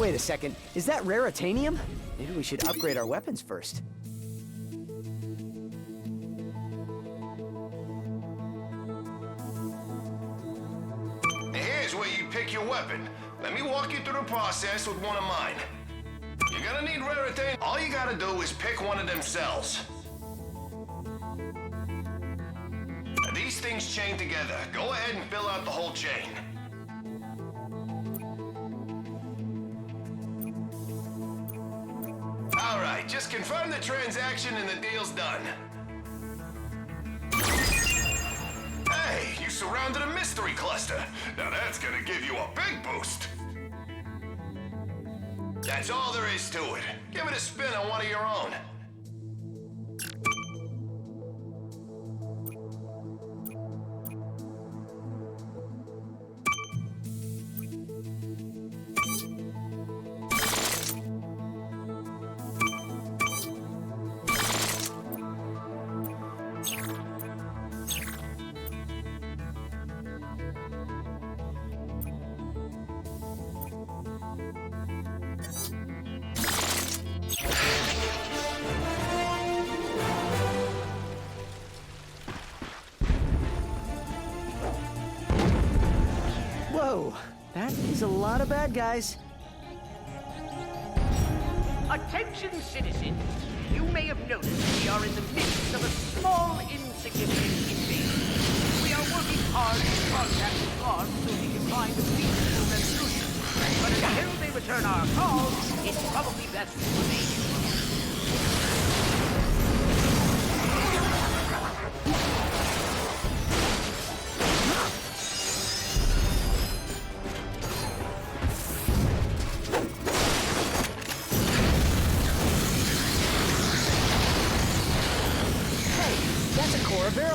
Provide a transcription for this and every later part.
Wait a second, is that raritanium? Maybe we should upgrade our weapons first. Here's where you pick your weapon. Let me walk you through the process with one of mine. You're gonna need raritanium. All you gotta do is pick one of them cells. These things chain together. Go ahead and fill out the whole chain. All right, just confirm the transaction and the deal's done. Hey, you surrounded a mystery cluster. Now that's gonna give you a big boost. That's all there is to it. Give it a spin on one of your own. Whoa, that is a lot of bad guys. Attention, citizens! You may have noticed we are in the midst of a small, insignificant invasion. We are working hard to contact the guards so we can find a peaceful resolution. But until they return our calls, it's probably best to remain.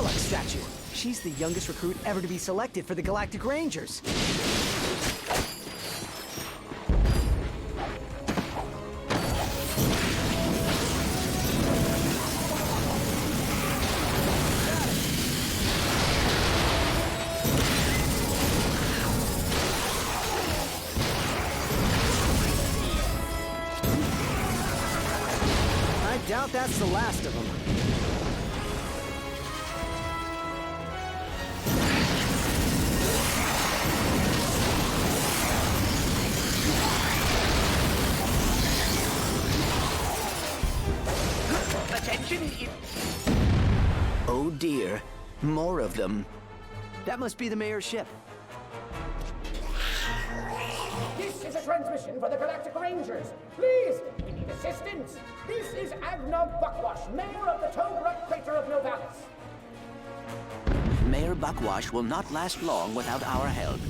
Statue. She's the youngest recruit ever to be selected for the Galactic Rangers. I doubt that's the last of them. Oh dear, more of them. That must be the mayor's ship. This is a transmission for the Galactic Rangers. Please, we need assistance. This is Agnog Buckwash, mayor of the Toad Crater of Novalis. Mayor Buckwash will not last long without our help.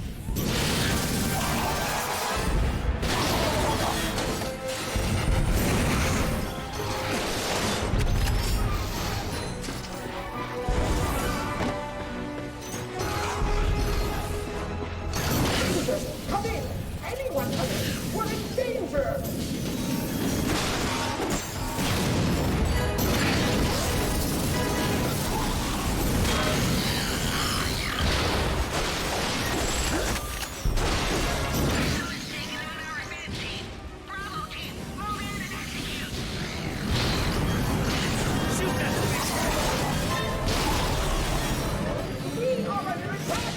Come in! Anyone come in! We're in danger! We are under attack!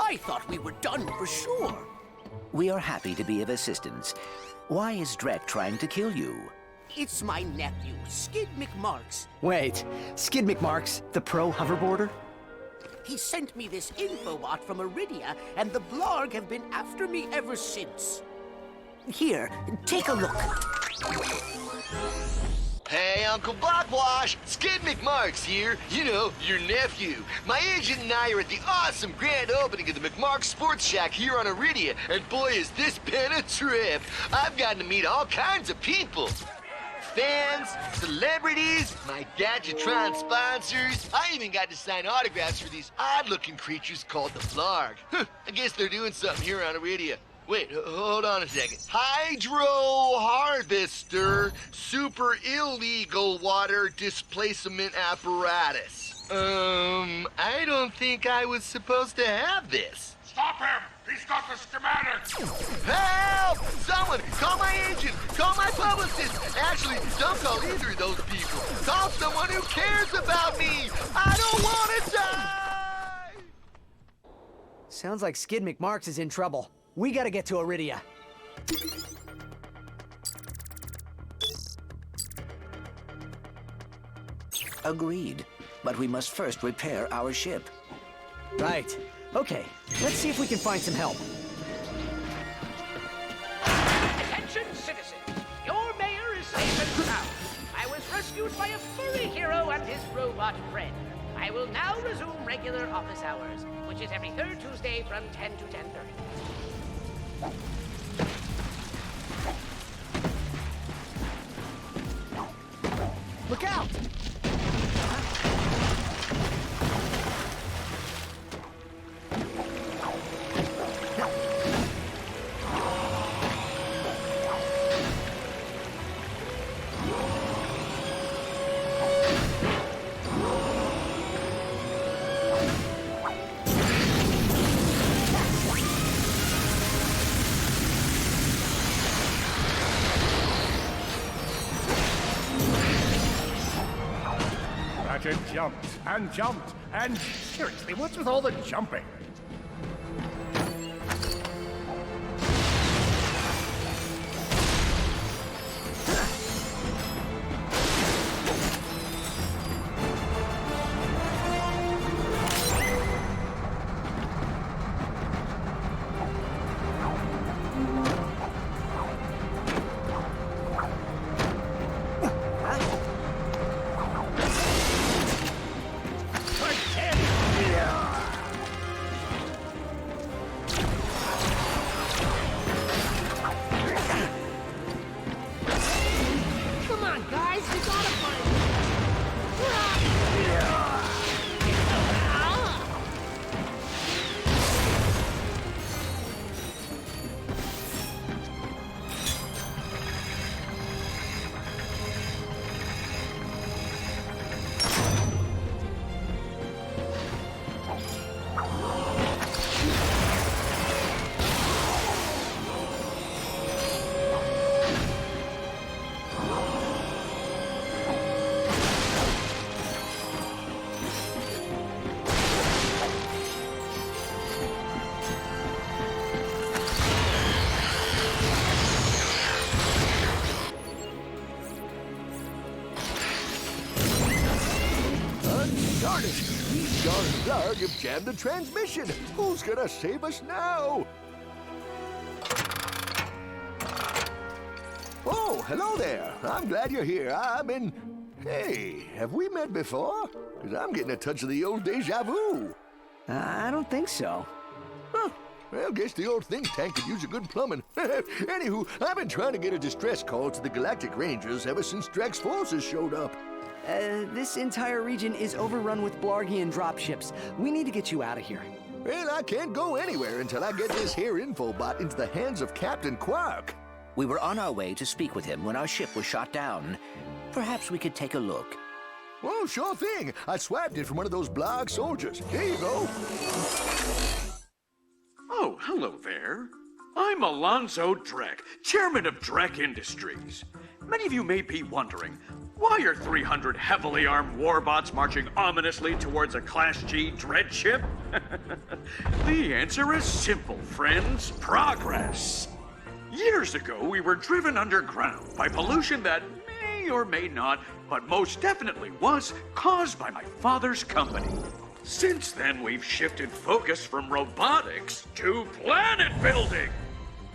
I thought we were done for sure. We are happy to be of assistance. Why is Drek trying to kill you? It's my nephew, Skid McMarks. Wait, Skid McMarks, the pro hoverboarder? He sent me this infobot from Iridia, and the Blarg have been after me ever since. Here, take a look. Hey, Uncle Blockwash, Skid McMarks here. You know, your nephew. My agent and I are at the awesome grand opening of the McMark Sports Shack here on Iridia, and boy, is this been a trip. I've gotten to meet all kinds of people. Fans, celebrities, my Gadgetron sponsors. I even got to sign autographs for these odd-looking creatures called the Blarg. I guess they're doing something here on Iridia. Wait, hold on a second. Hydro Harvester Super Illegal Water Displacement Apparatus. I don't think I was supposed to have this. Stop him! He's got the schematics! Help! Someone, call my agent, call my publicist. Actually, don't call either of those people. Call someone who cares about me. I don't want to die! Sounds like Skid McMarks is in trouble. We gotta get to Iridia. Agreed. But we must first repair our ship. Right. Okay, let's see if we can find some help. Attention, citizens! Your mayor is safe and sound. I was rescued by a furry hero and his robot friend. I will now resume regular office hours, which is every third Tuesday from 10 to 10:30. Look out! Ratchet jumped and jumped and... Seriously, what's with all the jumping? These darn Blarg have jammed the transmission. Who's gonna save us now? Oh, hello there. I'm glad you're here. Hey, have we met before? Because I'm getting a touch of the old deja vu. I don't think so. Huh. Well, guess the old think tank could use a good plumbing. Anywho, I've been trying to get a distress call to the Galactic Rangers ever since Drax's forces showed up. This entire region is overrun with Blargian dropships. We need to get you out of here. Well, I can't go anywhere until I get this here infobot into the hands of Captain Quark. We were on our way to speak with him when our ship was shot down. Perhaps we could take a look. Oh, sure thing. I swapped it from one of those Blarg soldiers. Here you go. Oh, hello there. I'm Alonzo Drek, chairman of Drek Industries. Many of you may be wondering, why are 300 heavily armed warbots marching ominously towards a Class G dread ship? The answer is simple, friends. Progress. Years ago, we were driven underground by pollution that may or may not, but most definitely was, caused by my father's company. Since then, we've shifted focus from robotics to planet building.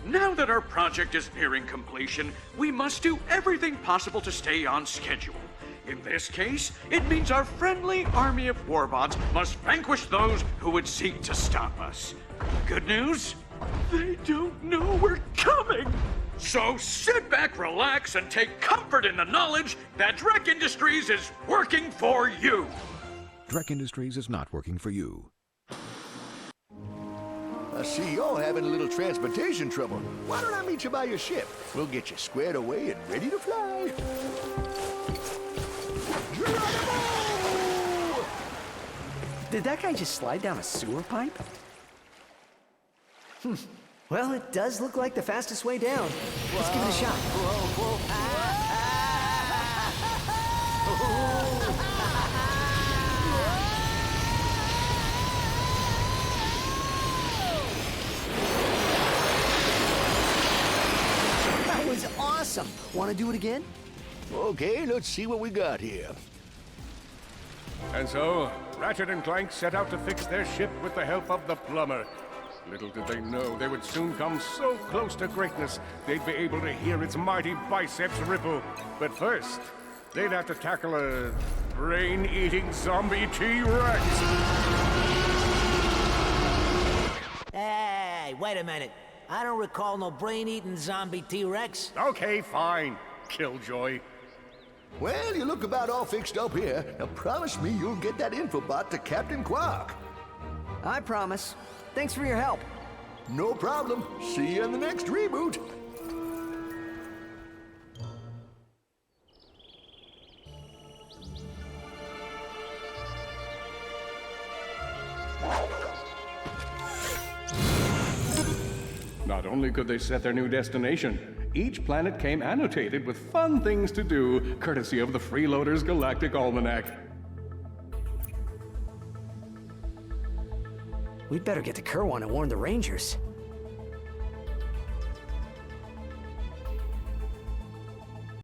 Now that our project is nearing completion, we must do everything possible to stay on schedule. In this case, it means our friendly army of warbots must vanquish those who would seek to stop us. Good news? They don't know we're coming! So sit back, relax, and take comfort in the knowledge that Drek Industries is working for you! Drek Industries is not working for you. I see you're having a little transportation trouble. Why don't I meet you by your ship? We'll get you squared away and ready to fly. Geronimo! Did that guy just slide down a sewer pipe? Well, it does look like the fastest way down. Let's give it a shot. That was awesome. Want to do it again? Okay, let's see what we got here. And so, Ratchet and Clank set out to fix their ship with the help of the plumber. Little did they know they would soon come so close to greatness, they'd be able to hear its mighty biceps ripple. But first, they'd have to tackle a brain-eating zombie T-Rex. Hey, wait a minute. I don't recall no brain-eating zombie T-Rex. Okay, fine, Killjoy. Well, you look about all fixed up here. Now promise me you'll get that infobot to Captain Quark. I promise. Thanks for your help. No problem. See you in the next reboot. Not only could they set their new destination, each planet came annotated with fun things to do, courtesy of the Freeloaders Galactic Almanac. We'd better get to Kerwan and warn the Rangers.